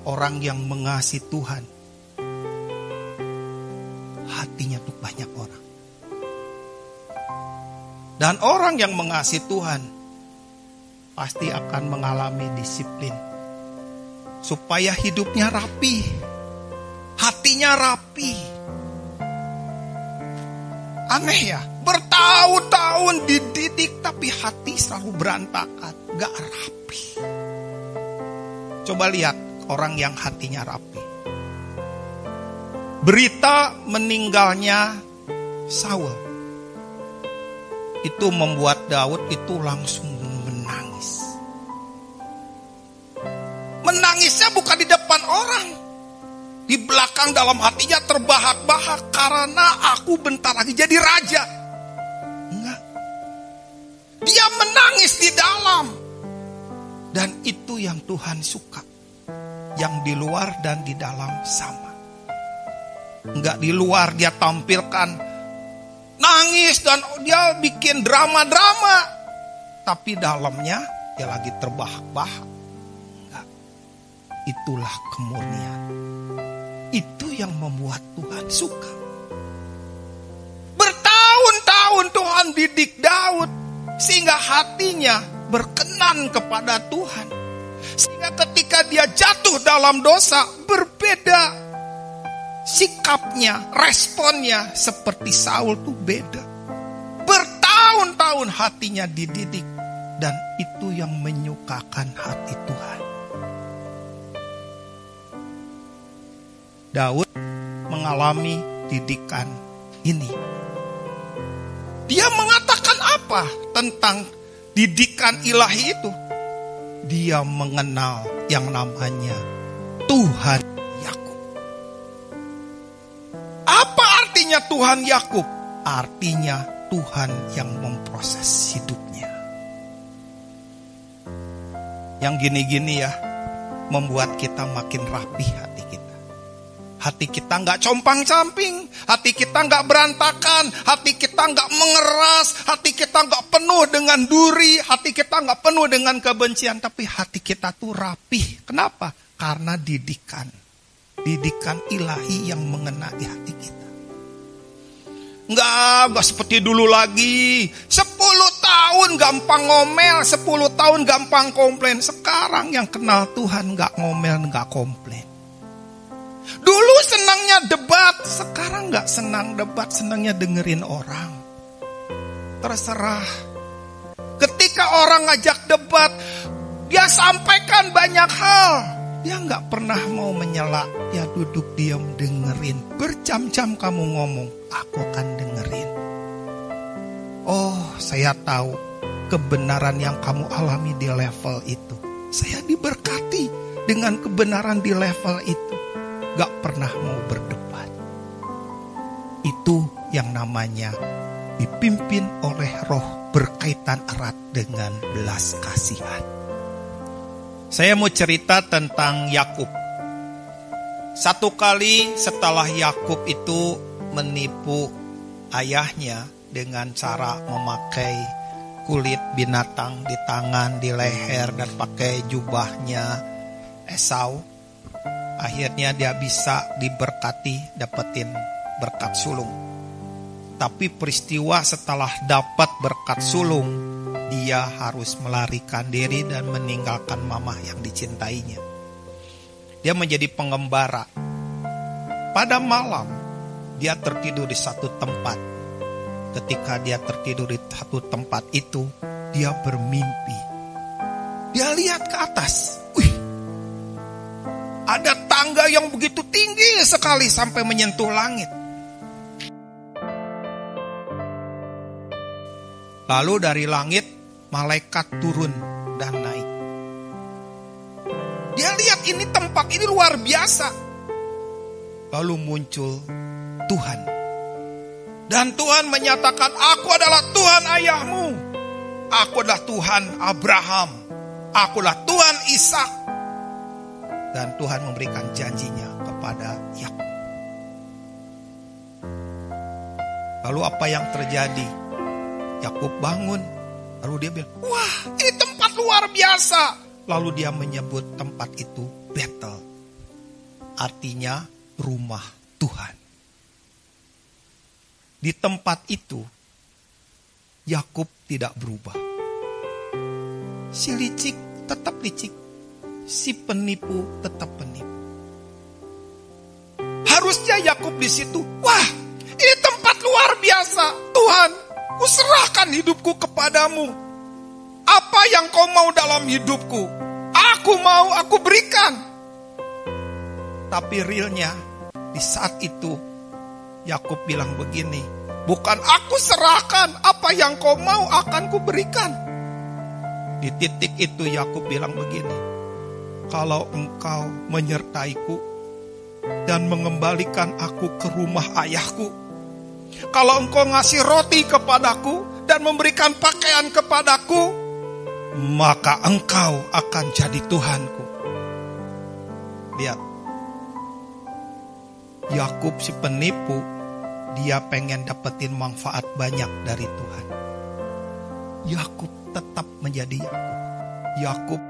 orang yang mengasihi Tuhan, hatinya untuk banyak orang. Dan orang yang mengasihi Tuhan pasti akan mengalami disiplin supaya hidupnya rapi, hatinya rapi. Aneh ya, bertahun-tahun dididik tapi hati selalu berantakan, gak rapi. Coba lihat orang yang hatinya rapi. Berita meninggalnya Saul itu membuat Daud itu langsung menangis. Menangisnya bukan di depan orang, di belakang dalam hatinya terbahak-bahak karena aku bentar lagi jadi raja. Enggak. Dia menangis di dalam. Dan itu yang Tuhan suka. Yang di luar dan di dalam sama. Enggak di luar dia tampilkan nangis dan dia bikin drama-drama. Tapi dalamnya dia lagi terbahak-bahak. Enggak. Itulah kemurnian. Itu yang membuat Tuhan suka. Bertahun-tahun Tuhan didik Daud sehingga hatinya berkenan kepada Tuhan. Sehingga ketika dia jatuh dalam dosa berbeda sikapnya, responnya seperti Saul tuh beda. Bertahun-tahun hatinya dididik dan itu yang menyukakan hati Tuhan. Daud mengalami didikan ini. Dia mengatakan apa tentang didikan ilahi itu? Dia mengenal yang namanya Tuhan Yakub. Apa artinya Tuhan Yakub? Artinya Tuhan yang memproses hidupnya. Yang gini-gini ya, membuat kita makin rapi hati kita. Hati kita gak compang-camping, hati kita gak berantakan, hati kita gak mengeras, hati kita gak penuh dengan duri, hati kita gak penuh dengan kebencian, tapi hati kita tuh rapih. Kenapa? Karena didikan ilahi yang mengena di hati kita. Gak seperti dulu lagi. 10 tahun gampang ngomel, 10 tahun gampang komplain. Sekarang yang kenal Tuhan gak ngomel, gak komplain. Dulu senangnya debat, sekarang gak senang debat, senangnya dengerin orang. Terserah. Ketika orang ngajak debat, dia sampaikan banyak hal. Dia gak pernah mau menyela, dia duduk diam dengerin. Berjam-jam kamu ngomong, aku akan dengerin. Oh, saya tahu kebenaran yang kamu alami di level itu. Saya diberkati dengan kebenaran di level itu. Gak pernah mau berdebat. Itu yang namanya dipimpin oleh Roh, berkaitan erat dengan belas kasihan. Saya mau cerita tentang Yakub. Satu kali setelah Yakub itu menipu ayahnya dengan cara memakai kulit binatang di tangan, di leher, dan pakai jubahnya Esau. Akhirnya dia bisa diberkati, dapetin berkat sulung. Tapi peristiwa setelah dapat berkat sulung, dia harus melarikan diri dan meninggalkan mamah yang dicintainya. Dia menjadi pengembara. Pada malam, dia tertidur di satu tempat. Ketika dia tertidur di satu tempat itu, dia bermimpi. Dia lihat ke atas. Ada tangga yang begitu tinggi sekali sampai menyentuh langit. Lalu dari langit, malaikat turun dan naik. Dia lihat ini tempat ini luar biasa. Lalu muncul Tuhan. Dan Tuhan menyatakan, aku adalah Tuhan ayahmu. Aku adalah Tuhan Abraham. Aku adalah Tuhan Ishak. Dan Tuhan memberikan janjinya kepada Yakub. Lalu apa yang terjadi? Yakub bangun. Lalu dia bilang, wah, ini tempat luar biasa. Lalu dia menyebut tempat itu Betel. artinya rumah Tuhan. Di tempat itu, Yakub tidak berubah. Si licik tetap licik, si penipu tetap penipu. Harusnya Yakub di situ, wah, ini tempat luar biasa. Tuhan, kuserahkan hidupku kepadamu. Apa yang kau mau dalam hidupku, aku mau, aku berikan. Tapi realnya, di saat itu, Yakub bilang begini, bukan aku serahkan, apa yang kau mau akan kuberikan. Di titik itu Yakub bilang begini, kalau engkau menyertaiku dan mengembalikan aku ke rumah ayahku, kalau engkau ngasih roti kepadaku dan memberikan pakaian kepadaku, maka engkau akan jadi Tuhanku. Lihat, Yakub si penipu, dia pengen dapetin manfaat banyak dari Tuhan. Yakub tetap menjadi Yakub. Yakub